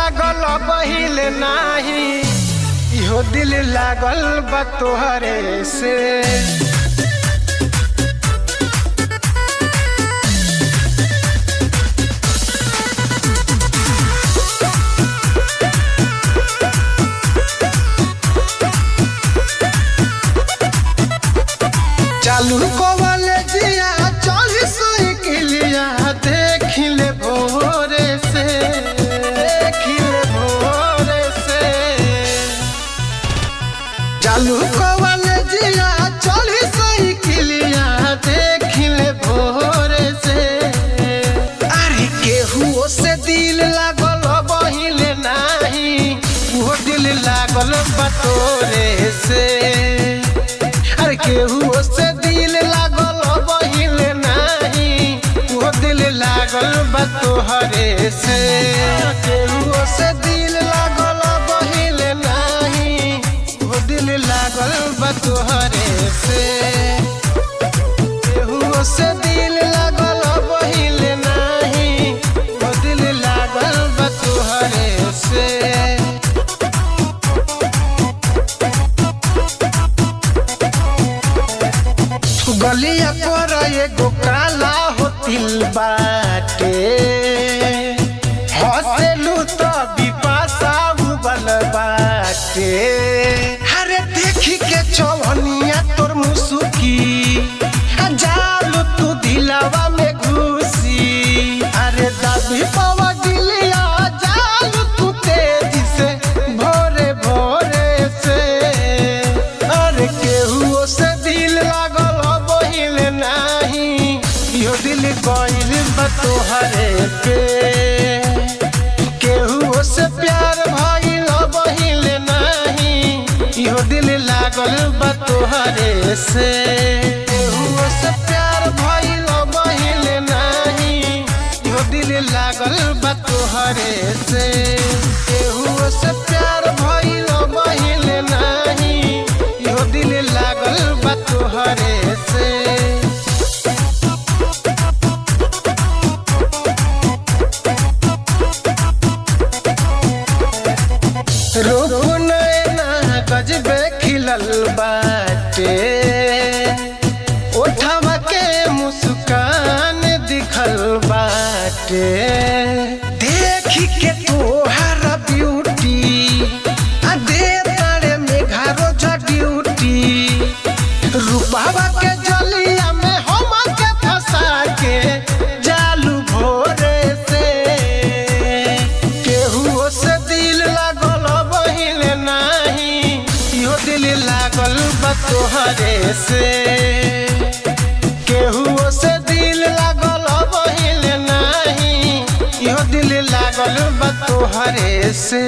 लागल बहिल नाही, इहो दिल लागल बा तोहरे से। चालू कॉलेजिया चली साइकिलिया देखिले भोरे से, देखिले भोरे से। चालू कॉलेजिया चली साइकिलिया देखिले भोरे से। अरे केहू से दिल लागल बहिल नाही, वो दिल लागल बा तोरे से। अरे केहू से दिल लागल बहिल नाही, वो दिल लागल बा तोहरे से। केहू से दिल लागल बहिल नाही, वो दिल लागल बा तोहरे से। केहू से दिल लागल बहिल नाही, वो दिल लागल बा तोहरे से। गलिया पर एगो काला होतिल बाटे, हंसेलू तो बिपाशा उबल बाटे। अरे देखी के चौहनिया तोर मुसुकी, जालू तू दिलावा में घुसी। अरे दाबी पावा दिलिया जालू तू तेजी से, भोरे भोरे से। अरे केहू से दिल लागल नाही, यो दिल गइल बा तोहरे पे। केहू से प्यार भइल बहिल नाही, यो दिल लागल बा तोहरे से। केहू से प्यार भइल बहिल नाही, यो दिल लागल बा तोहरे से। केहू से प्यार भइल बहिल नाही, यो दिल लागल बा तोहरे से। रूप नैना गजबे खिलल बाटे, ओठवा के मुस्कान दिखल बाटे। देखी के तोहर ब्यूटी, दे तारे में घरो जा ड्यूटी। रूपावा के जलिया में हम के फंसा के जालू भोरे से। केहू से दिल लागल बहिल नाही, इहो दिल लागल बा तोहरे से। केहू से दिल लागल बहिल नाही, इहो दिल लागल बा तोहरे से।